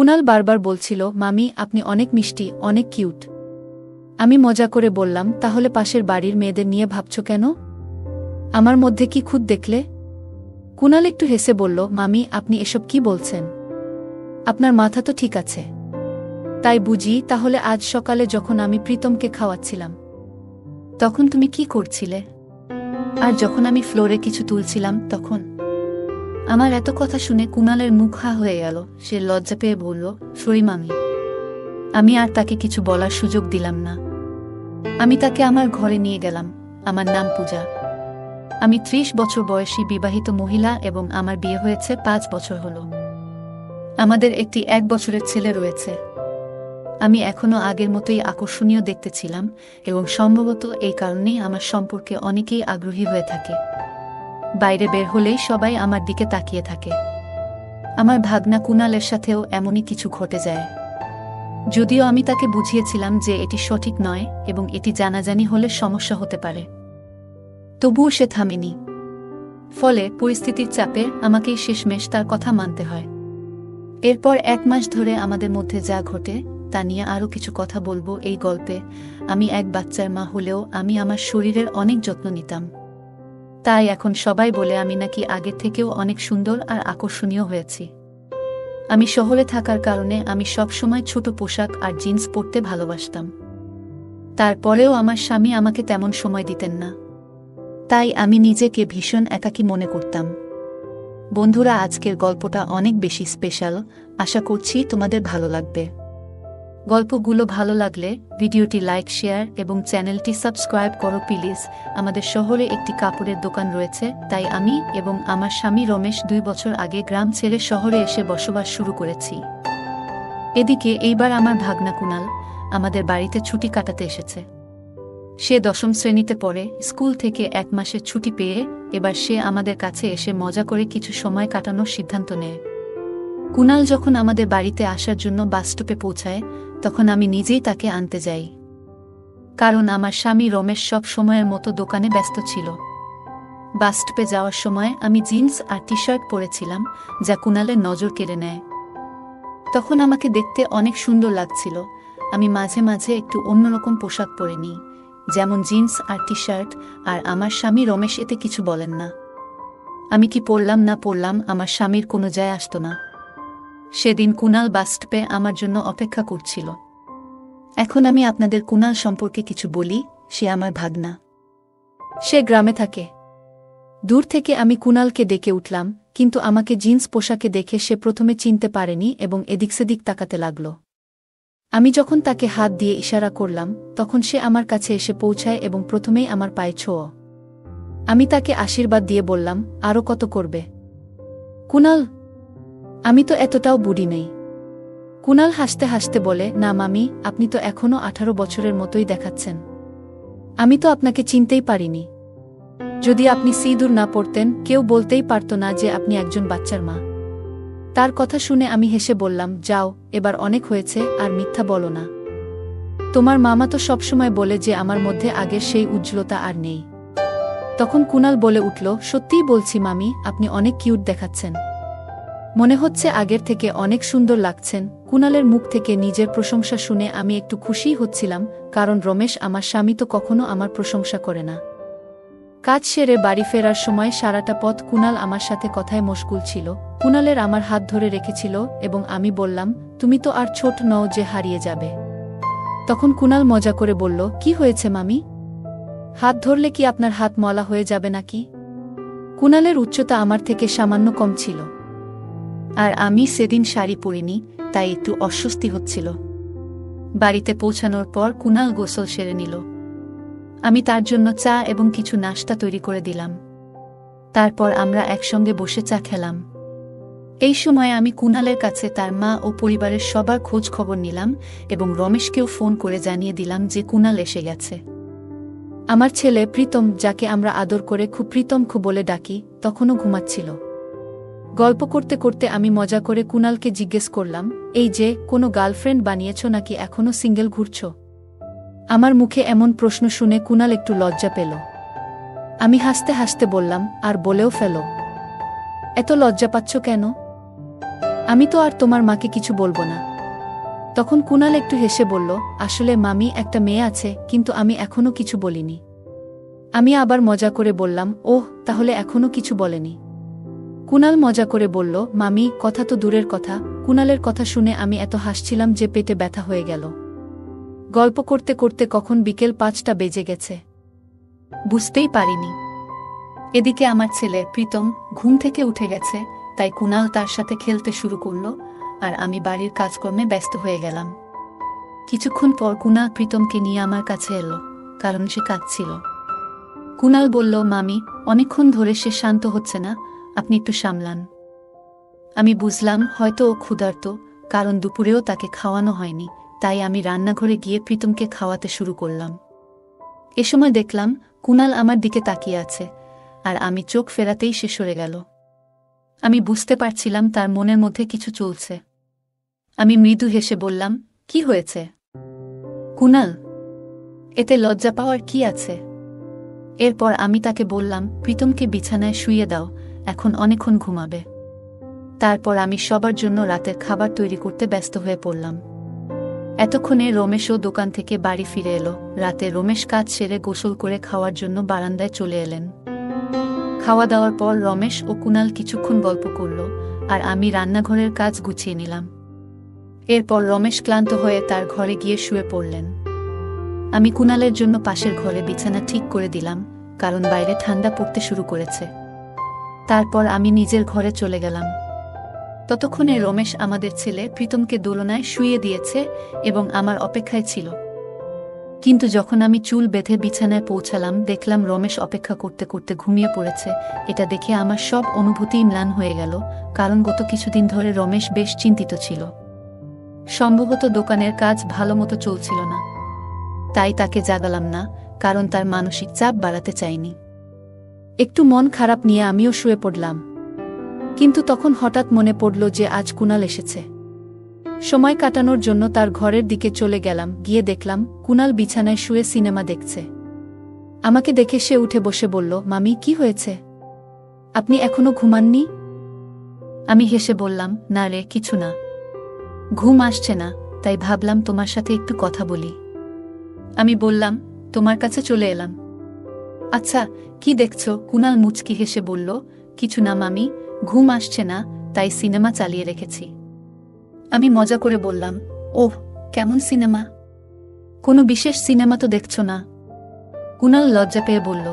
কুনাল বারবার বলছিল, মামি আপনি অনেক মিষ্টি, অনেক কিউট। আমি মজা করে বললাম, তাহলে পাশের বাড়ির মেয়েদের নিয়ে ভাবছ কেন? আমার মধ্যে কি খুদ দেখলে? কুনাল একটু হেসে বলল, মামি আপনি এসব কি বলছেন? আপনার মাথা তো ঠিক আছে। তাই বুঝি। তাহলে আজ সকালে যখন আমি প্রীতমকে খাওয়াচ্ছিলাম তখন তুমি কি করছিলে? আর যখন আমি ফ্লোরে কিছু তুলছিলাম তখন? আমার এত কথা শুনে কুনালের মুখ হা হয়ে গেল। সে লজ্জা পেয়ে বলল, সরি মামি। আমি আর তাকে কিছু বলার সুযোগ দিলাম না। আমি তাকে আমার ঘরে নিয়ে গেলাম। আমার নাম পূজা। আমি 30 বছর বয়সী বিবাহিত মহিলা এবং আমার বিয়ে হয়েছে 5 বছর হলো। আমাদের একটি 1 বছরের ছেলে রয়েছে। আমি এখনো আগের মতোই আকর্ষণীয় দেখতে ছিলাম এবং সম্ভবত এই কারণেই আমার সম্পর্কে অনেকেই আগ্রহী হয়ে থাকে। বাইরে বের হলেই সবাই আমার দিকে তাকিয়ে থাকে। আমার ভাগনা কুনালের সাথেও এমনই কিছু ঘটে যায়। যদিও আমি তাকে বুঝিয়েছিলাম যে এটি সঠিক নয় এবং এটি জানাজানি হলে সমস্যা হতে পারে, তবুও সে থামেনি। ফলে পরিস্থিতির চাপে আমাকেই শেষমেশ তার কথা মানতে হয়। এরপর 1 মাস ধরে আমাদের মধ্যে যা ঘটে তা নিয়ে আরও কিছু কথা বলবো এই গল্পে। আমি এক বাচ্চার মা হলেও আমি আমার শরীরের অনেক যত্ন নিতাম। তাই এখন সবাই বলে আমি নাকি আগের থেকেও অনেক সুন্দর আর আকর্ষণীয় হয়েছি। আমি শহরে থাকার কারণে আমি সব সময় ছোট পোশাক আর জিন্স পরতে ভালোবাসতাম। তারপরেও আমার স্বামী আমাকে তেমন সময় দিতেন না। তাই আমি নিজেকে ভীষণ একাকী মনে করতাম। বন্ধুরা, আজকের গল্পটা অনেক বেশি স্পেশাল। আশা করছি তোমাদের ভালো লাগবে। গল্পগুলো ভালো লাগলে ভিডিওটি লাইক, শেয়ার এবং চ্যানেলটি সাবস্ক্রাইব করো প্লিজ। আমাদের শহরে একটি কাপড়ের দোকান রয়েছে, তাই আমি এবং আমার স্বামী রমেশ 2 বছর আগে গ্রাম ছেড়ে শহরে এসে বসবাস শুরু করেছি। এদিকে এইবার আমার ভাগনা কুনাল আমাদের বাড়িতে ছুটি কাটাতে এসেছে। সে 10ম শ্রেণীতে পড়ে। স্কুল থেকে 1 মাসের ছুটি পেয়ে এবার সে আমাদের কাছে এসে মজা করে কিছু সময় কাটানোর সিদ্ধান্ত নেয়। কুনাল যখন আমাদের বাড়িতে আসার জন্য বাসস্টপে পৌঁছায় তখন আমি নিজেই তাকে আনতে যাই, কারণ আমার স্বামী রমেশ সব সময়ের মতো দোকানে ব্যস্ত ছিল। বাসস্টপে যাওয়ার সময় আমি জিন্স আর টি শার্ট পরেছিলাম, যা কুনালের নজর কেড়ে নেয়। তখন আমাকে দেখতে অনেক সুন্দর লাগছিল। আমি মাঝে মাঝে একটু অন্যরকম পোশাক পরে নিই, যেমন জিন্স আর টি শার্ট, আর আমার স্বামী রমেশ এতে কিছু বলেন না। আমি কি পরলাম না পরলাম আমার স্বামীর কোনো যায় আসতো না। সেদিন কুনাল বাসস্টপে আমার জন্য অপেক্ষা করছিল। এখন আমি আপনাদের কুনাল সম্পর্কে কিছু বলি। সে আমার ভাগনা। সে গ্রামে থাকে। দূর থেকে আমি কুনালকে ডেকে উঠলাম, কিন্তু আমাকে জিন্স পোশাকে দেখে সে প্রথমে চিনতে পারেনি এবং এদিক সেদিক তাকাতে লাগল। আমি যখন তাকে হাত দিয়ে ইশারা করলাম তখন সে আমার কাছে এসে পৌঁছায় এবং প্রথমেই আমার পায়ে ছোঁয়। আমি তাকে আশীর্বাদ দিয়ে বললাম, আরও কত করবে কুনাল? আমি তো এতটাও বুড়ি নেই। কুনাল হাসতে হাসতে বলে, না মামি, আপনি তো এখনও 18 বছরের মতোই দেখাচ্ছেন। আমি তো আপনাকে চিনতেই পারিনি। যদি আপনি সিঁদুর না পরতেন কেউ বলতেই পারত না যে আপনি একজন বাচ্চার মা। তার কথা শুনে আমি হেসে বললাম, যাও, এবার অনেক হয়েছে, আর মিথ্যা বলো না। তোমার মামা তো সবসময় বলে যে আমার মধ্যে আগের সেই উজ্জ্বলতা আর নেই। তখন কুনাল বলে উঠল, সত্যিই বলছি মামি, আপনি অনেক কিউট দেখাচ্ছেন। মনে হচ্ছে আগের থেকে অনেক সুন্দর লাগছেন। কুনালের মুখ থেকে নিজের প্রশংসা শুনে আমি একটু খুশিই হচ্ছিলাম, কারণ রমেশ আমার স্বামী তো কখনো আমার প্রশংসা করে না। কাজ সেরে বাড়ি ফেরার সময় সারাটা পথ কুনাল আমার সাথে কথায় মশগুল ছিল। কুনালের আমার হাত ধরে রেখেছিল এবং আমি বললাম, তুমি তো আর ছোট নও যে হারিয়ে যাবে। তখন কুনাল মজা করে বলল, কি হয়েছে মামি? হাত ধরলে কি আপনার হাত মলা হয়ে যাবে নাকি? কুনালের উচ্চতা আমার থেকে সামান্য কম ছিল, আর আমি সেদিন শাড়ি পরিনি, তাই একটু অস্বস্তি হচ্ছিল। বাড়িতে পৌঁছানোর পর কুনাল গোসল সেরে নিল। আমি তার জন্য চা এবং কিছু নাশতা তৈরি করে দিলাম। তারপর আমরা একসঙ্গে বসে চা খেলাম। এই সময় আমি কুনালের কাছে তার মা ও পরিবারের সবার খোঁজ খবর নিলাম এবং রমেশকেও ফোন করে জানিয়ে দিলাম যে কুনাল এসে গেছে। আমার ছেলে প্রীতম, যাকে আমরা আদর করে খুব প্রীতমখু বলে ডাকি, তখনও ঘুমাচ্ছিল। গল্প করতে করতে আমি মজা করে কুনালকে জিজ্ঞেস করলাম, এই যে কোনো গার্লফ্রেন্ড বানিয়েছ নাকি এখনও সিঙ্গেল ঘুরছ? আমার মুখে এমন প্রশ্ন শুনে কুনাল একটু লজ্জা পেল। আমি হাসতে হাসতে বললাম, আর বলেও ফেলো। এত লজ্জা পাচ্ছ কেন? আমি তো আর তোমার মাকে কিছু বলবো না। তখন কুনাল একটু হেসে বলল, আসলে মামি, একটা মেয়ে আছে, কিন্তু আমি এখনো কিছু বলিনি। আমি আবার মজা করে বললাম, ওহ, তাহলে এখনো কিছু বলেনি? কুনাল মজা করে বলল, মামি, কথা তো দূরের কথা, কুনালের কথা শুনে আমি এত হাসছিলাম যে পেটে ব্যথা হয়ে গেল। গল্প করতে করতে কখন বিকেল 5টা বেজে গেছে বুঝতেই পারিনি। এদিকে আমার ছেলে প্রীতম ঘুম থেকে উঠে গেছে, তাই কুনাল তার সাথে খেলতে শুরু করল, আর আমি বাড়ির কাজকর্মে ব্যস্ত হয়ে গেলাম। কিছুক্ষণ পর কুনাল প্রীতমকে নিয়ে আমার কাছে এলো, কারণ সে কাঁদছিল। কুনাল বলল, মামি, অনেকক্ষণ ধরে সে শান্ত হচ্ছে না, আপনি একটু সামলান। আমি বুঝলাম হয়তো ও ক্ষুধার্ত, কারণ দুপুরেও তাকে খাওয়ানো হয়নি, তাই আমি রান্নাঘরে গিয়ে প্রীতমকে খাওয়াতে শুরু করলাম। এ সময় দেখলাম কুনাল আমার দিকে তাকিয়ে আছে, আর আমি চোখ ফেরাতেই সে সরে গেল। আমি বুঝতে পারছিলাম তার মনের মধ্যে কিছু চলছে। আমি মৃদু হেসে বললাম, কি হয়েছে কুনাল? এতে লজ্জা পাওয়ার কি আছে? এরপর আমি তাকে বললাম, প্রীতমকে বিছানায় শুইয়ে দাও, এখন অনেকক্ষণ ঘুমাবে। তারপর আমি সবার জন্য রাতের খাবার তৈরি করতে ব্যস্ত হয়ে পড়লাম। এতক্ষণে রমেশও দোকান থেকে বাড়ি ফিরে এলো। রাতে রমেশ কাজ সেরে গোসল করে খাওয়ার জন্য বারান্দায় চলে এলেন। খাওয়া দাওয়ার পর রমেশ ও কুনাল কিছুক্ষণ গল্প করল, আর আমি রান্নাঘরের কাজ গুছিয়ে নিলাম। এরপর রমেশ ক্লান্ত হয়ে তার ঘরে গিয়ে শুয়ে পড়লেন। আমি কুনালের জন্য পাশের ঘরে বিছানা ঠিক করে দিলাম, কারণ বাইরে ঠান্ডা পড়তে শুরু করেছে। তারপর আমি নিজের ঘরে চলে গেলাম। ততক্ষণে রমেশ আমাদের ছেলে প্রীতমকে দোলনায় শুইয়ে দিয়েছে এবং আমার অপেক্ষায় ছিল। কিন্তু যখন আমি চুল বেঁধে বিছানায় পৌঁছালাম, দেখলাম রমেশ অপেক্ষা করতে করতে ঘুমিয়ে পড়েছে। এটা দেখে আমার সব অনুভূতিই ম্লান হয়ে গেল, কারণ গত কিছুদিন ধরে রমেশ বেশ চিন্তিত ছিল। সম্ভবত দোকানের কাজ ভালোমতো চলছিল না, তাই তাকে জাগালাম না, কারণ তার মানসিক চাপ বাড়াতে চাইনি। একটু মন খারাপ নিয়ে আমিও শুয়ে পড়লাম। কিন্তু তখন হঠাৎ মনে পড়ল যে আজ কুনাল এসেছে। সময় কাটানোর জন্য তার ঘরের দিকে চলে গেলাম। গিয়ে দেখলাম কুনাল বিছানায় শুয়ে সিনেমা দেখছে। আমাকে দেখে সে উঠে বসে বলল, মামি, কি হয়েছে? আপনি এখনো ঘুমাননি? আমি হেসে বললাম, না রে, কিছু না, ঘুম আসছে না, তাই ভাবলাম তোমার সাথে একটু কথা বলি। আমি বললাম, তোমার কাছে চলে এলাম। আচ্ছা, কি দেখছো? কুনাল মুচকি হেসে বলল, কিছু না মামি, ঘুম আসছে না, তাই সিনেমা চালিয়ে রেখেছি। আমি মজা করে বললাম, ওহ, কেমন সিনেমা? কোনো বিশেষ সিনেমা তো দেখছো না? কুনাল লজ্জা পেয়ে বলল,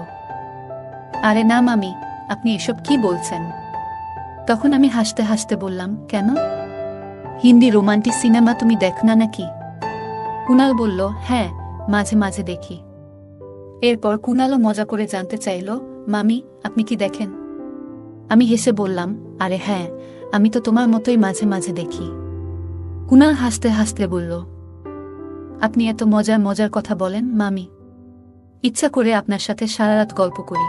আরে না মামি, আপনি এসব কি বলছেন? তখন আমি হাসতে হাসতে বললাম, কেন, হিন্দি রোমান্টিক সিনেমা তুমি দেখো না নাকি? কুনাল বলল, হ্যাঁ, মাঝে মাঝে দেখি। এরপর কুনালও মজা করে জানতে চাইল, মামি, আপনি কি দেখেন? আমি হেসে বললাম, আরে হ্যাঁ, আমি তো তোমার মতোই মাঝে মাঝে দেখি। কুনাল হাসতে হাসতে বলল, আপনি এত মজার মজার কথা বলেন মামি, ইচ্ছা করে আপনার সাথে সারা রাত গল্প করি।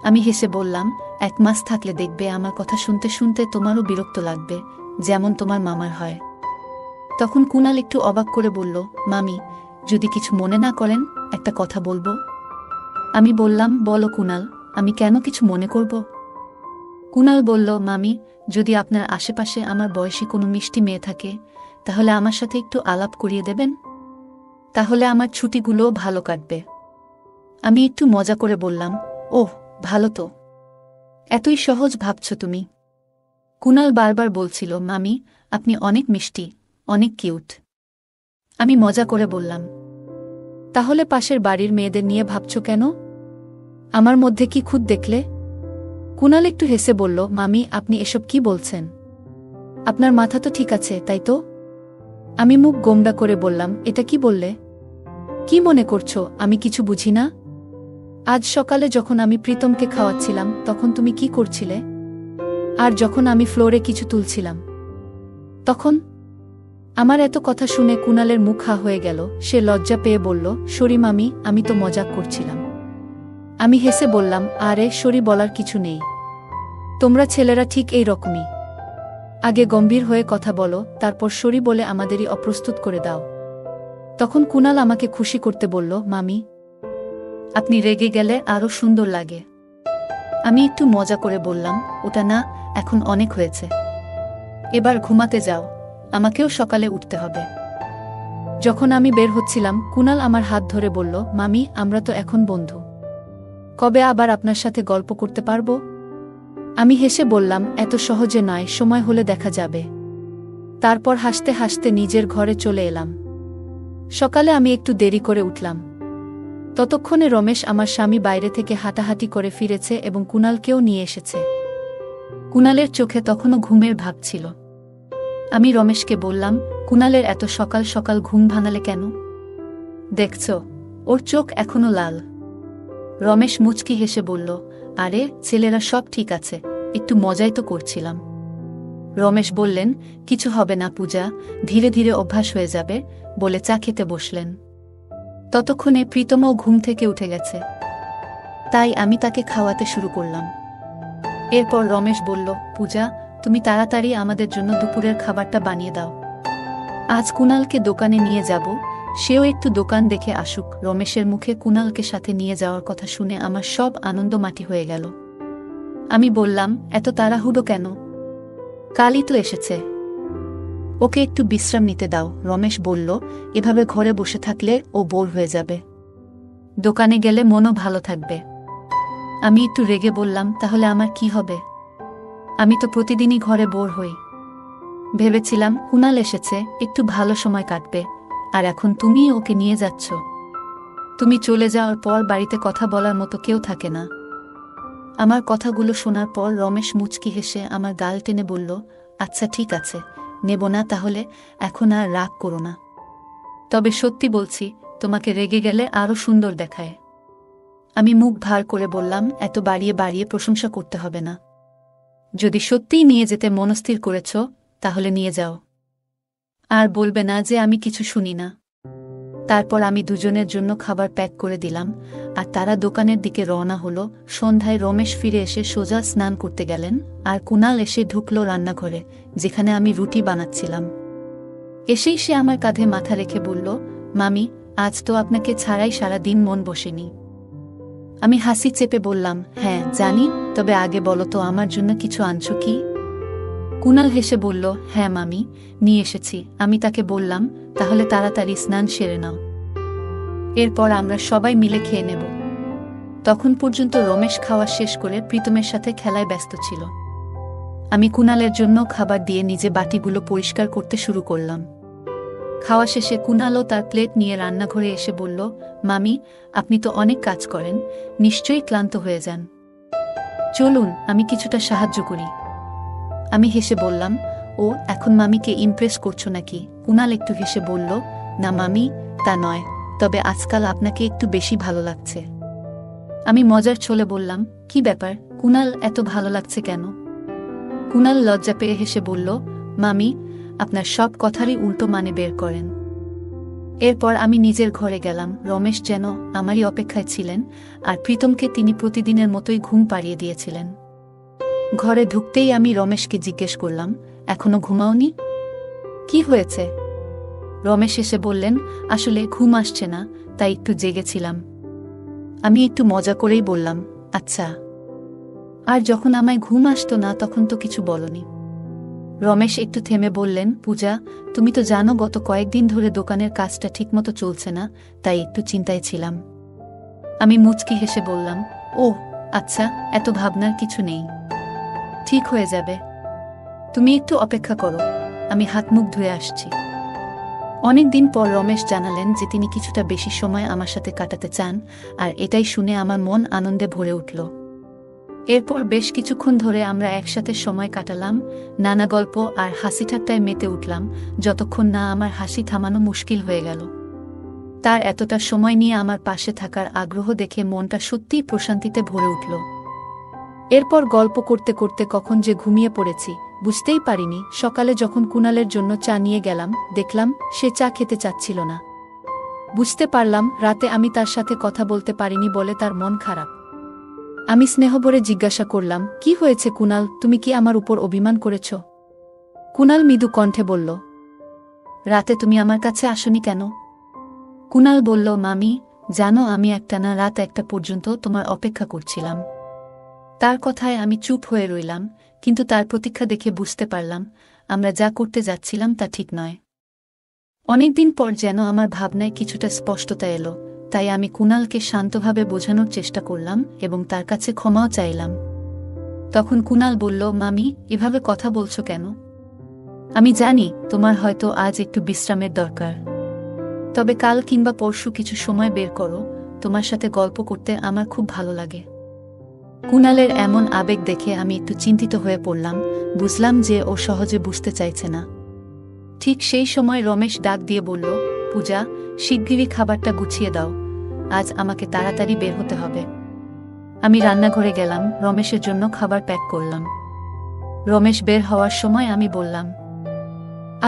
আমি হেসে বললাম, 1 মাস থাকলে দেখবে আমার কথা শুনতে শুনতে তোমারও বিরক্ত লাগবে, যেমন তোমার মামার হয়। তখন কুনাল একটু অবাক করে বলল, মামি, যদি কিছু মনে না করেন, একটা কথা বলবো। আমি বললাম, বলো কুনাল, আমি কেন কিছু মনে করব? কুনাল বলল, মামি, যদি আপনার আশেপাশে আমার বয়সী কোনো মিষ্টি মেয়ে থাকে, তাহলে আমার সাথে একটু আলাপ করিয়ে দেবেন, তাহলে আমার ছুটিগুলোও ভালো কাটবে। আমি একটু মজা করে বললাম, ওহ, ভালো তো, এতই সহজ ভাবছ তুমি। কুনাল বারবার বলছিল, মামি, আপনি অনেক মিষ্টি, অনেক কিউট। আমি মজা করে বললাম, তাহলে পাশের বাড়ির মেয়েদের নিয়ে ভাবছ কেন? আমার মধ্যে কি খুদ দেখলে? কুনাল একটু হেসে বলল, মামি, আপনি এসব কি বলছেন? আপনার মাথা তো ঠিক আছে, তাই তো? আমি মুখ গোমড়া করে বললাম, এটা কি বললে? কি মনে করছো আমি কিছু বুঝি না? আজ সকালে যখন আমি প্রীতমকে খাওয়াচ্ছিলাম, তখন তুমি কি করছিলে? আর যখন আমি ফ্লোরে কিছু তুলছিলাম, তখন? আমার এত কথা শুনে কুনালের মুখ হা হয়ে গেল। সে লজ্জা পেয়ে বলল, সরি মামি, আমি তো মজাক করছিলাম। আমি হেসে বললাম, আরে সরি বলার কিছু নেই, তোমরা ছেলেরা ঠিক এই রকমই, আগে গম্ভীর হয়ে কথা বলো, তারপর সরি বলে আমাদেরই অপ্রস্তুত করে দাও। তখন কুনাল আমাকে খুশি করতে বলল, মামি, আপনি রেগে গেলে আরো সুন্দর লাগে। আমি একটু মজা করে বললাম, ওটা না, এখন অনেক হয়েছে। এবার ঘুমাতে যাও, আমাকেও সকালে উঠতে হবে। যখন আমি বের হচ্ছিলাম কুনাল আমার হাত ধরে বলল, মামি আমরা তো এখন বন্ধু, কবে আবার আপনার সাথে গল্প করতে পারবো? আমি হেসে বললাম, এত সহজে নয়, সময় হলে দেখা যাবে। তারপর হাসতে হাসতে নিজের ঘরে চলে এলাম। সকালে আমি একটু দেরি করে উঠলাম। ততক্ষণে রমেশ আমার স্বামী বাইরে থেকে হাঁটাহাঁটি করে ফিরেছে এবং কুনালকেও নিয়ে এসেছে। কুনালের চোখে তখনও ঘুমের ভাব ছিল। আমি রমেশকে বললাম, কুনালের এত সকাল সকাল ঘুম ভাঙালে কেন? দেখছ, ওর চোখ এখনো লাল। রমেশ মুচকি হেসে বলল, আরে ছেলেরা সব ঠিক আছে, একটু মজাই তো করছিলাম। রমেশ বললেন, কিছু হবে না পূজা, ধীরে ধীরে অভ্যাস হয়ে যাবে, বলে চা খেতে বসলেন। ততক্ষণে প্রীতমও ঘুম থেকে উঠে গেছে, তাই আমি তাকে খাওয়াতে শুরু করলাম। এরপর রমেশ বলল, পূজা তুমি তাড়াতাড়ি আমাদের জন্য দুপুরের খাবারটা বানিয়ে দাও। আজ কুনালকে দোকানে নিয়ে যাব, সেও একটু দোকান দেখে আসুক। রমেশের মুখে কুনালকে সাথে নিয়ে যাওয়ার কথা শুনে আমার সব আনন্দ মাটি হয়ে গেল। আমি বললাম, এত তাড়াহুড়ো কেন? কালই তো এসেছে, ওকে একটু বিশ্রাম নিতে দাও। রমেশ বলল, এভাবে ঘরে বসে থাকলে ও বোর হয়ে যাবে, দোকানে গেলে মনও ভালো থাকবে। আমি একটু রেগে বললাম, তাহলে আমার কি হবে? আমি তো প্রতিদিনই ঘরে বোর হই। ভেবেছিলাম কুনাল এসেছে, একটু ভালো সময় কাটবে, আর এখন তুমি ওকে নিয়ে যাচ্ছ। তুমি চলে যাওয়ার পর বাড়িতে কথা বলার মতো কেউ থাকে না। আমার কথাগুলো শোনার পর রমেশ মুচকি হেসে আমার গাল টেনে বলল, আচ্ছা ঠিক আছে, নেব না তাহলে, এখন আর রাগ করো না। তবে সত্যি বলছি, তোমাকে রেগে গেলে আরও সুন্দর দেখায়। আমি মুখ ভার করে বললাম, এত বাড়িয়ে বাড়িয়ে প্রশংসা করতে হবে না। যদি সত্যিই নিয়ে যেতে মনস্থির করেছ, তাহলে নিয়ে যাও, আর বলবে না যে আমি কিছু শুনি না। তারপর আমি দুজনের জন্য খাবার প্যাক করে দিলাম, আর তারা দোকানের দিকে রওনা হলো। সন্ধ্যায় রমেশ ফিরে এসে সোজা স্নান করতে গেলেন, আর কুনাল এসে ঢুকল রান্নাঘরে, যেখানে আমি রুটি বানাচ্ছিলাম। এসেই সে আমার কাঁধে মাথা রেখে বলল, মামি আজ তো আপনাকে ছাড়াই সারা দিন মন বসেনি। আমি হাসি চেপে বললাম, হ্যাঁ জানি, তবে আগে বলো তো আমার জন্য কিছু আনছো কি? কুনাল হেসে বলল, হ্যাঁ মামি, নিয়ে এসেছি। আমি তাকে বললাম, তাহলে তাড়াতাড়ি স্নান সেরে নাও, এরপর আমরা সবাই মিলে খেয়ে নেব। তখন পর্যন্ত রমেশ খাওয়া শেষ করে প্রীতমের সাথে খেলায় ব্যস্ত ছিল। আমি কুনালের জন্য খাবার দিয়ে নিজে বাটিগুলো পরিষ্কার করতে শুরু করলাম। খাওয়া শেষে কুনালও তার প্লেট নিয়ে রান্নাঘরে এসে বলল, মামি আপনি তো অনেক কাজ করেন, নিশ্চয়ই ক্লান্ত হয়ে যান, চলুন আমি কিছুটা সাহায্য করি। আমি হেসে বললাম, ও এখন মামিকে ইমপ্রেস করছো নাকি? কুনাল একটু হেসে বলল, না মামি, তা নয়, তবে আজকাল আপনাকে একটু বেশি ভালো লাগছে। আমি মজার ছলে বললাম, কি ব্যাপার কুনাল, এত ভালো লাগছে কেন? কুনাল লজ্জা পেয়ে হেসে বলল, মামি আপনার সব কথারই উল্টো মানে বের করেন। এরপর আমি নিজের ঘরে গেলাম। রমেশ যেন আমারই অপেক্ষায় ছিলেন, আর প্রীতমকে তিনি প্রতিদিনের মতোই ঘুম পাড়িয়ে দিয়েছিলেন। ঘরে ঢুকতেই আমি রমেশকে জিজ্ঞেস করলাম, এখনো ঘুমাওনি? কি হয়েছে? রমেশ এসে বললেন, আসলে ঘুম আসছে না, তাই একটু জেগেছিলাম। আমি একটু মজা করেই বললাম, আচ্ছা, আর যখন আমায় ঘুম আসতো না তখন তো কিছু বলনি। রমেশ একটু থেমে বললেন, পূজা তুমি তো জানো গত কয়েকদিন ধরে দোকানের কাজটা ঠিকমতো চলছে না, তাই একটু চিন্তায় ছিলাম। আমি মুচকি হেসে বললাম, ও আচ্ছা, এত ভাবনার কিছু নেই, ঠিক হয়ে যাবে, তুমি একটু অপেক্ষা করো, আমি হাত মুখ ধুয়ে আসছি। অনেকদিন পর রমেশ জানালেন যে তিনি কিছুটা বেশি সময় আমার সাথে কাটাতে চান, আর এটাই শুনে আমার মন আনন্দে ভরে উঠল। এরপর বেশ কিছুক্ষণ ধরে আমরা একসাথে সময় কাটালাম, নানা গল্প আর হাসি ঠাট্টায় মেতে উঠলাম, যতক্ষণ না আমার হাসি থামানো মুশকিল হয়ে গেল। তার এতটা সময় নিয়ে আমার পাশে থাকার আগ্রহ দেখে মনটা সত্যিই প্রশান্তিতে ভরে উঠল। এরপর গল্প করতে করতে কখন যে ঘুমিয়ে পড়েছি বুঝতেই পারিনি। সকালে যখন কুনালের জন্য চা নিয়ে গেলাম, দেখলাম সে চা খেতে চাচ্ছিল না। বুঝতে পারলাম রাতে আমি তার সাথে কথা বলতে পারিনি বলে তার মন খারাপ। আমি স্নেহভরে জিজ্ঞাসা করলাম, কি হয়েছে কুনাল, তুমি কি আমার উপর অভিমান করেছ? কুনাল মৃদু কণ্ঠে বলল, রাতে তুমি আমার কাছে আসনি কেন? কুনাল বলল, মামি জানো আমি একটানা রাত 1টা পর্যন্ত তোমার অপেক্ষা করছিলাম। তার কথায় আমি চুপ হয়ে রইলাম, কিন্তু তার প্রতীক্ষা দেখে বুঝতে পারলাম আমরা যা করতে যাচ্ছিলাম তা ঠিক নয়। অনেকদিন পর যেন আমার ভাবনায় কিছুটা স্পষ্টতা এলো, তাই আমি কুণালকে শান্তভাবে বোঝানোর চেষ্টা করলাম এবং তার কাছে ক্ষমাও চাইলাম। তখন কুণাল বলল, মামি, এভাবে কথা বলছো কেন? আমি জানি তোমার হয়তো আজ একটু বিশ্রামের দরকার, তবে কাল কিংবা পরশু কিছু সময় বের করো, তোমার সাথে গল্প করতে আমার খুব ভালো লাগে। কুণালের এমন আবেগ দেখে আমি একটু চিন্তিত হয়ে পড়লাম, বুঝলাম যে ও সহজে বুঝতে চাইছে না। ঠিক সেই সময় রমেশ ডাক দিয়ে বলল, পূজা, শিগগিরই খাবারটা গুছিয়ে দাও, আজ আমাকে তাড়াতাড়ি বের হতে হবে। আমি রান্নাঘরে গেলাম, রমেশের জন্য খাবার প্যাক করলাম। রমেশ বের হওয়ার সময় আমি বললাম,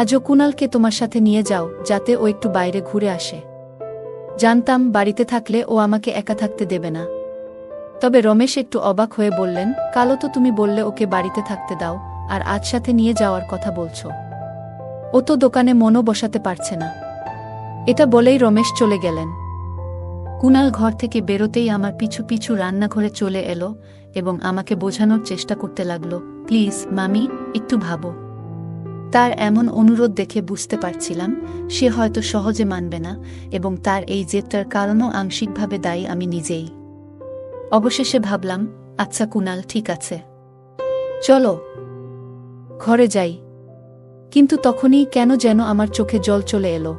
আজও কুণালকে তোমার সাথে নিয়ে যাও, যাতে ও একটু বাইরে ঘুরে আসে। জানতাম বাড়িতে থাকলে ও আমাকে একা থাকতে দেবে না। তবে রমেশ একটু অবাক হয়ে বললেন, কালও তো তুমি বললে ওকে বাড়িতে থাকতে দাও, আর আজ সাথে নিয়ে যাওয়ার কথা বলছো। ও তো দোকানে মনও বসাতে পারছে না। এটা বলেই রমেশ চলে গেলেন। কুণাল ঘর থেকে বেরোতেই আমার পিছু পিছু রান্নাঘরে চলে এলো এবং আমাকে বোঝানোর চেষ্টা করতে লাগলো, প্লিজ মামি, একটু ভাবো। তার এমন অনুরোধ দেখে বুঝতে পারছিলাম সে হয়তো সহজে মানবে না, এবং তার এই জেদটার কারণও আংশিকভাবে দায়ী আমি নিজেই। অবশেষে ভাবলাম, আচ্ছা কুণাল, ঠিক আছে, চলো ঘরে যাই। কিন্তু তখনই কেন যেন আমার চোখে জল চলে এলো।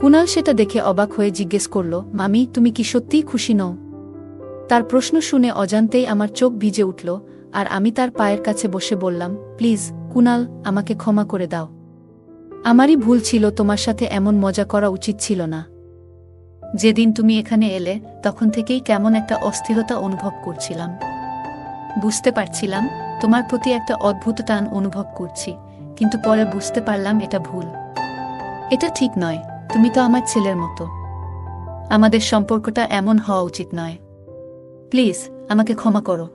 কুণাল সেটা দেখে অবাক হয়ে জিজ্ঞেস করল, মামি, তুমি কি সত্যিই খুশি নও? তার প্রশ্ন শুনে অজান্তেই আমার চোখ ভিজে উঠল, আর আমি তার পায়ের কাছে বসে বললাম, প্লিজ কুণাল, আমাকে ক্ষমা করে দাও। আমারই ভুল ছিল, তোমার সাথে এমন মজা করা উচিত ছিল না। যেদিন তুমি এখানে এলে তখন থেকেই কেমন একটা অস্থিরতা অনুভব করছিলাম। বুঝতে পারছিলাম তোমার প্রতি একটা অদ্ভুত টান অনুভব করছি, কিন্তু পরে বুঝতে পারলাম এটা ভুল। এটা ঠিক নয়, তুমি তো আমার ছেলের মতো। আমাদের সম্পর্কটা এমন হওয়া উচিত নয়। প্লিজ আমাকে ক্ষমা করো।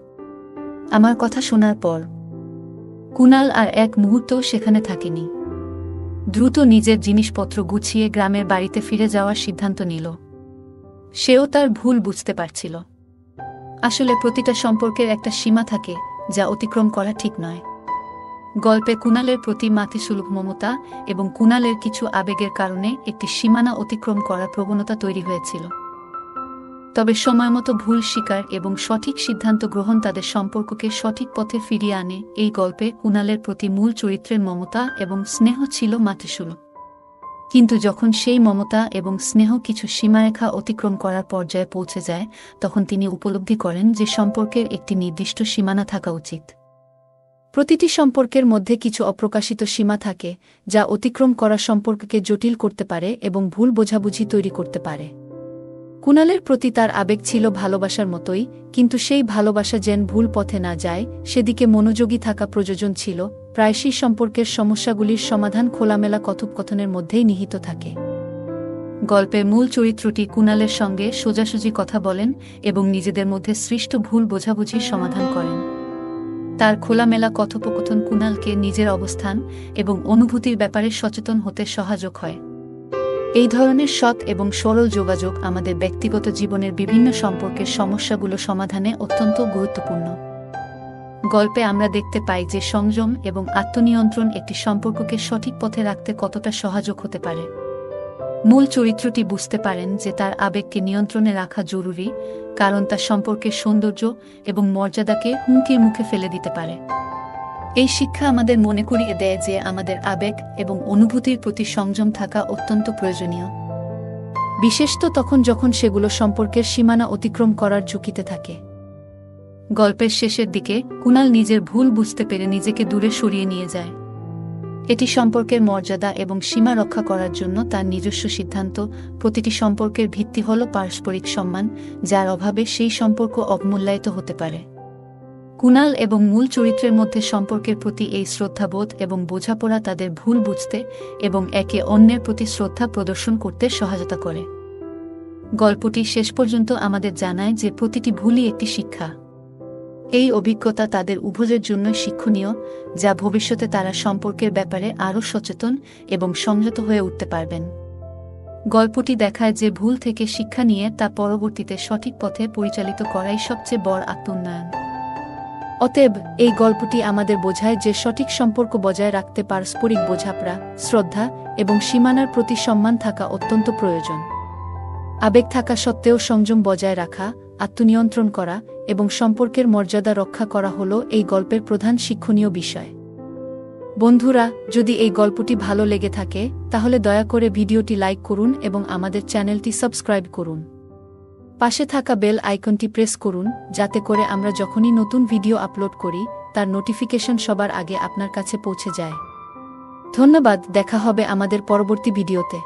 আমার কথা শোনার পর কুণাল আর এক মুহূর্তও সেখানে থাকেনি। দ্রুত নিজের জিনিসপত্র গুছিয়ে গ্রামের বাড়িতে ফিরে যাওয়ার সিদ্ধান্ত নিল। সেও তার ভুল বুঝতে পারছিল। আসলে প্রতিটা সম্পর্কের একটা সীমা থাকে, যা অতিক্রম করা ঠিক নয়। গল্পে কুণালের প্রতি মাতৃসুলভ মমতা এবং কুণালের কিছু আবেগের কারণে একটি সীমানা অতিক্রম করার প্রবণতা তৈরি হয়েছিল। তবে সময়মতো ভুল স্বীকার এবং সঠিক সিদ্ধান্ত গ্রহণ তাদের সম্পর্ককে সঠিক পথে ফিরিয়ে আনে। এই গল্পে কুণালের প্রতি মূল চরিত্রের মমতা এবং স্নেহ ছিল মাতৃসুলভ, কিন্তু যখন সেই মমতা এবং স্নেহ কিছু সীমারেখা অতিক্রম করার পর্যায়ে পৌঁছে যায়, তখন তিনি উপলব্ধি করেন যে সম্পর্কের একটি নির্দিষ্ট সীমানা থাকা উচিত। প্রতিটি সম্পর্কের মধ্যে কিছু অপ্রকাশিত সীমা থাকে, যা অতিক্রম করা সম্পর্ককে জটিল করতে পারে এবং ভুল বোঝাবুঝি তৈরি করতে পারে। কুণালের প্রতি তার আবেগ ছিল ভালোবাসার মতোই, কিন্তু সেই ভালোবাসা যেন ভুল পথে না যায় সেদিকে মনোযোগী থাকা প্রয়োজন ছিল। প্রায়শই সম্পর্কের সমস্যাগুলির সমাধান খোলামেলা কথোপকথনের মধ্যেই নিহিত থাকে। গল্পের মূল চরিত্রটি কুণালের সঙ্গে সোজাসুজি কথা বলেন এবং নিজেদের মধ্যে সৃষ্ট ভুল বোঝাবুঝির সমাধান করেন। তার খোলামেলা কথোপকথন কুণালকে নিজের অবস্থান এবং অনুভূতির ব্যাপারে সচেতন হতে সহায়ক হয়। এই ধরনের সৎ এবং সরল যোগাযোগ আমাদের ব্যক্তিগত জীবনের বিভিন্ন সম্পর্কের সমস্যাগুলো সমাধানে অত্যন্ত গুরুত্বপূর্ণ। গল্পে আমরা দেখতে পাই যে সংযম এবং আত্মনিয়ন্ত্রণ একটি সম্পর্ককে সঠিক পথে রাখতে কতটা সহায়ক হতে পারে। মূল চরিত্রটি বুঝতে পারেন যে তার আবেগকে নিয়ন্ত্রণে রাখা জরুরি, কারণ তা সম্পর্কের সৌন্দর্য এবং মর্যাদাকে হুমকির মুখে ফেলে দিতে পারে। এই শিক্ষা আমাদের মনে করিয়ে দেয় যে আমাদের আবেগ এবং অনুভূতির প্রতি সংযম থাকা অত্যন্ত প্রয়োজনীয়, বিশেষত তখন যখন সেগুলো সম্পর্কের সীমানা অতিক্রম করার ঝুঁকিতে থাকে। গল্পের শেষের দিকে কুণাল নিজের ভুল বুঝতে পেরে নিজেকে দূরে সরিয়ে নিয়ে যায়। এটি সম্পর্কের মর্যাদা এবং সীমা রক্ষা করার জন্য তার নিজস্ব সিদ্ধান্ত। প্রতিটি সম্পর্কের ভিত্তি হল পারস্পরিক সম্মান, যার অভাবে সেই সম্পর্ক অবমূল্যায়িত হতে পারে। কুণাল এবং মূল চরিত্রের মধ্যে সম্পর্কের প্রতি এই শ্রদ্ধাবোধ এবং বোঝাপড়া তাদের ভুল বুঝতে এবং একে অন্যের প্রতি শ্রদ্ধা প্রদর্শন করতে সহায়তা করে। গল্পটি শেষ পর্যন্ত আমাদের জানায় যে প্রতিটি ভুলই একটি শিক্ষা। এই অভিজ্ঞতা তাদের উভয়ের জন্য শিক্ষণীয়, যা ভবিষ্যতে তারা সম্পর্কের ব্যাপারে আরও সচেতন এবং সংযত হয়ে উঠতে পারবেন। গল্পটি দেখায় যে ভুল থেকে শিক্ষা নিয়ে তা পরবর্তীতে সঠিক পথে পরিচালিত করাই সবচেয়ে বড় আত্মোন্নয়ন। অতএব এই গল্পটি আমাদের বোঝায় যে সঠিক সম্পর্ক বজায় রাখতে পারস্পরিক বোঝাপড়া, শ্রদ্ধা এবং সীমানার প্রতি সম্মান থাকা অত্যন্ত প্রয়োজন। আবেগ থাকা সত্ত্বেও সংযম বজায় রাখা, আত্মনিয়ন্ত্রণ করা এবং সম্পর্কের মর্যাদা রক্ষা করা হল এই গল্পের প্রধান শিক্ষণীয় বিষয়। বন্ধুরা, যদি এই গল্পটি ভালো লেগে থাকে তাহলে দয়া করে ভিডিওটি লাইক করুন এবং আমাদের চ্যানেলটি সাবস্ক্রাইব করুন। পাশে থাকা বেল আইকনটি প্রেস করুন যাতে করে আমরা যখনই নতুন ভিডিও আপলোড করি তার নোটিফিকেশন সবার আগে আপনার কাছে পৌঁছে যায়। ধন্যবাদ, দেখা হবে আমাদের পরবর্তী ভিডিওতে।